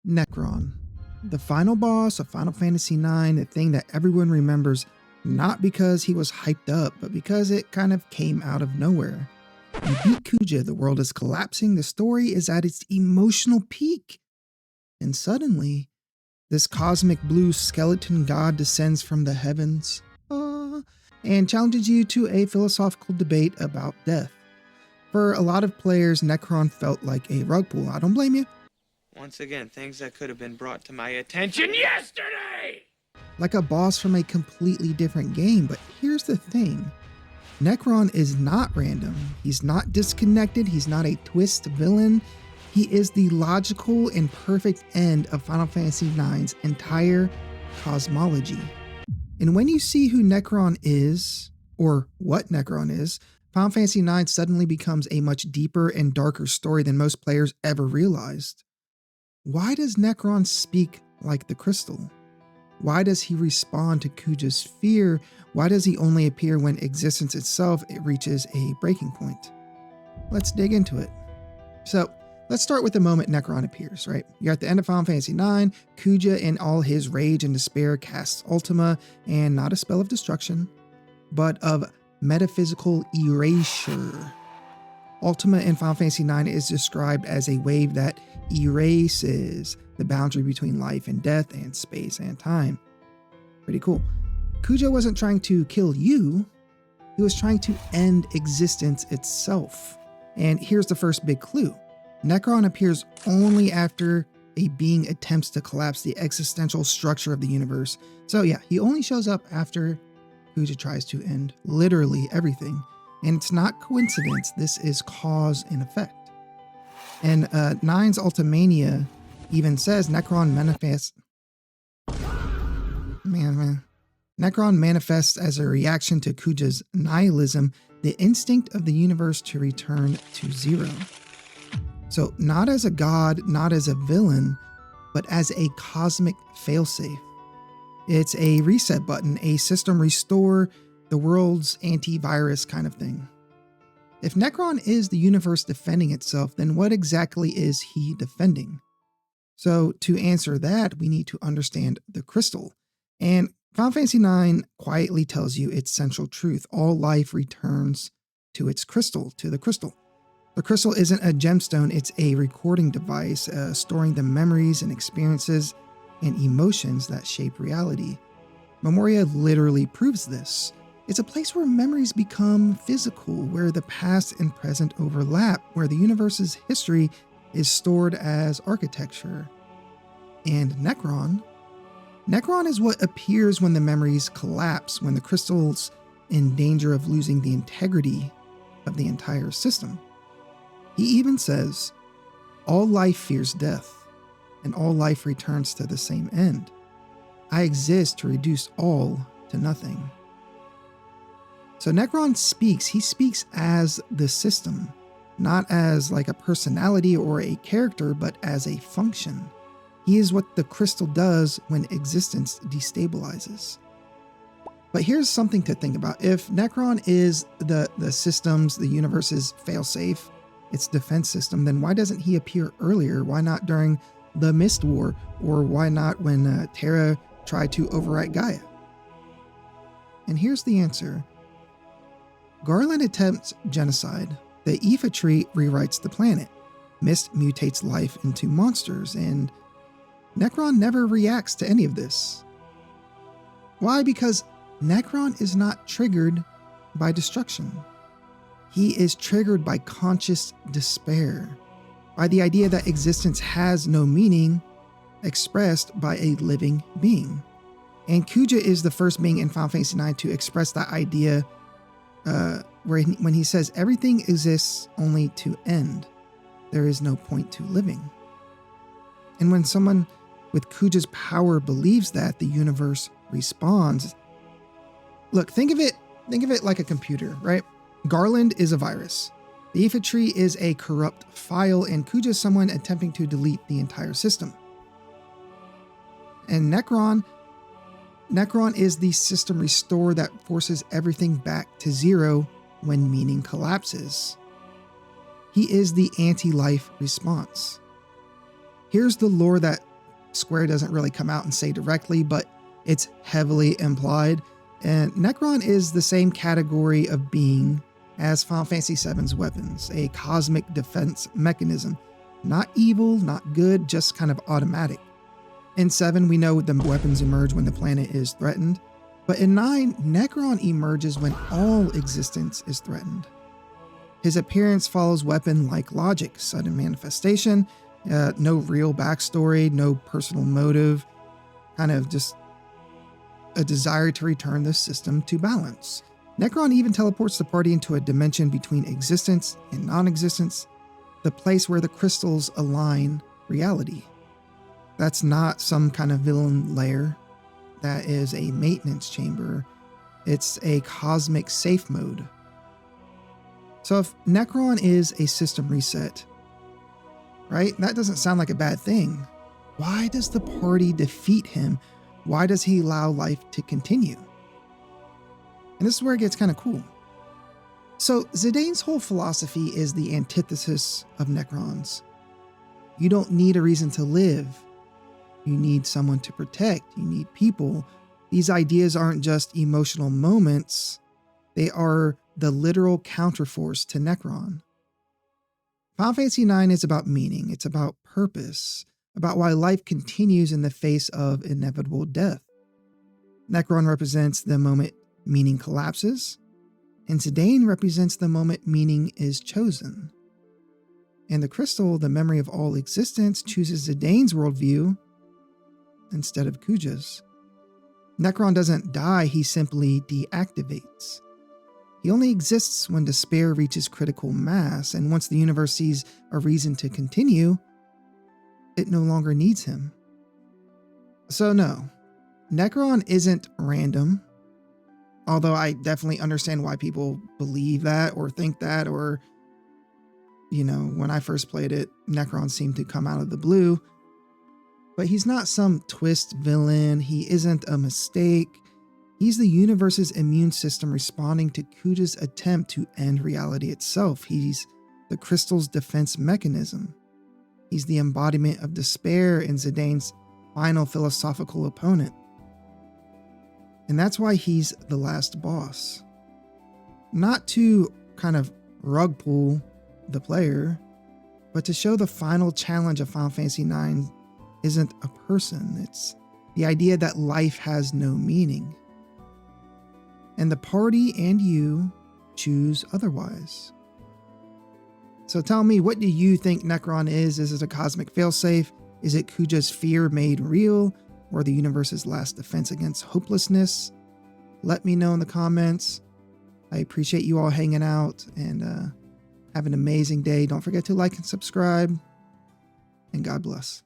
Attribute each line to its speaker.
Speaker 1: Necron, the final boss of Final Fantasy IX, the thing that everyone remembers not because he was hyped up, but because it kind of came out of nowhere. You beat Kuja, the world is collapsing, the story is at its emotional peak. And suddenly, this cosmic blue skeleton god descends from the heavens and challenges you to a philosophical debate about death. For a lot of players, Necron felt like a rug pull. I don't blame you.
Speaker 2: Once again, things that could have been brought to my attention yesterday!
Speaker 1: Like a boss from a completely different game, but here's the thing. Necron is not random. He's not disconnected. He's not a twist villain. He is the logical and perfect end of Final Fantasy IX's entire cosmology. And when you see who Necron is, or what Necron is, Final Fantasy IX suddenly becomes a much deeper and darker story than most players ever realized. Why does Necron speak like the crystal? Why does he respond to Kuja's fear? Why does he only appear when existence itself reaches a breaking point? Let's dig into it. So, let's start with the moment Necron appears, right? You're at the end of Final Fantasy IX, Kuja in all his rage and despair casts Ultima, and not a spell of destruction, but of metaphysical erasure. Ultima in Final Fantasy IX is described as a wave that erases the boundary between life and death and space and time. Pretty cool. Kuja wasn't trying to kill you, he was trying to end existence itself. And here's the first big clue. Necron appears only after a being attempts to collapse the existential structure of the universe. So yeah, he only shows up after Kuja tries to end literally everything. And it's not coincidence, this is cause and effect. And 9's Ultimania even says Necron manifests... Necron manifests as a reaction to Kuja's nihilism, the instinct of the universe to return to zero. So not as a god, not as a villain, but as a cosmic failsafe. It's a reset button, a system restore, the world's antivirus kind of thing. If Necron is the universe defending itself, then what exactly is he defending? So to answer that, we need to understand the crystal. And Final Fantasy IX quietly tells you its central truth. All life returns to its crystal, to the crystal. The crystal isn't a gemstone, it's a recording device, storing the memories and experiences and emotions that shape reality. Memoria literally proves this. It's a place where memories become physical, where the past and present overlap, where the universe's history is stored as architecture. And Necron is what appears when the memories collapse, when the crystal's in danger of losing the integrity of the entire system. He even says, all life fears death, and all life returns to the same end. I exist to reduce all to nothing. So Necron speaks, he speaks as the system, not as like a personality or a character, but as a function. He is what the crystal does when existence destabilizes. But here's something to think about. If Necron is the system's, the universe's failsafe, its defense system, then why doesn't he appear earlier? Why not during the Mist War? Or why not when Terra tried to overwrite Gaia? And here's the answer. Garland attempts genocide. The Aoife tree rewrites the planet. Mist mutates life into monsters, and Necron never reacts to any of this. Why? Because Necron is not triggered by destruction. He is triggered by conscious despair, by the idea that existence has no meaning expressed by a living being. And Kuja is the first being in Final Fantasy IX to express that idea when he says everything exists only to end. There is no point to living. And when someone with Kuja's power believes that, the universe responds. Look, think of it like a computer, right? Garland is a virus. The Aoife tree is a corrupt file, and Kuja is someone attempting to delete the entire system. And Necron is the system restore that forces everything back to zero when meaning collapses. He is the anti-life response. Here's the lore that Square doesn't really come out and say directly, but it's heavily implied. And Necron is the same category of being as Final Fantasy VII's weapons, a cosmic defense mechanism. Not evil, not good, just kind of automatic. In 7, we know the weapons emerge when the planet is threatened. But in 9, Necron emerges when all existence is threatened. His appearance follows weapon-like logic, sudden manifestation, no real backstory, no personal motive, kind of just a desire to return the system to balance. Necron even teleports the party into a dimension between existence and non-existence, the place where the crystals align reality. That's not some kind of villain lair. That is a maintenance chamber. It's a cosmic safe mode. So if Necron is a system reset, right? That doesn't sound like a bad thing. Why does the party defeat him? Why does he allow life to continue? And this is where it gets kind of cool. So Zidane's whole philosophy is the antithesis of Necron's. You don't need a reason to live. You need someone to protect. You need people. These ideas aren't just emotional moments. They are the literal counterforce to Necron. Final Fantasy IX is about meaning. It's about purpose, about why life continues in the face of inevitable death. Necron represents the moment meaning collapses, and Zidane represents the moment meaning is chosen. And the crystal, the memory of all existence, chooses Zidane's worldview instead of Kuja's. Necron doesn't die, he simply deactivates. He only exists when despair reaches critical mass, and once the universe sees a reason to continue, it no longer needs him. So no, Necron isn't random, although I definitely understand why people believe that or think that, or, you know, when I first played it, Necron seemed to come out of the blue. But he's not some twist villain, he isn't a mistake. He's the universe's immune system responding to Kuja's attempt to end reality itself. He's the crystal's defense mechanism. He's the embodiment of despair and Zidane's final philosophical opponent. And that's why he's the last boss. Not to kind of rug pull the player, but to show the final challenge of Final Fantasy IX isn't a person. It's the idea that life has no meaning. And the party and you choose otherwise. So tell me, what do you think Necron is? Is it a cosmic failsafe? Is it Kuja's fear made real? Or the universe's last defense against hopelessness? Let me know in the comments. I appreciate you all hanging out, and have an amazing day. Don't forget to like and subscribe, and God bless.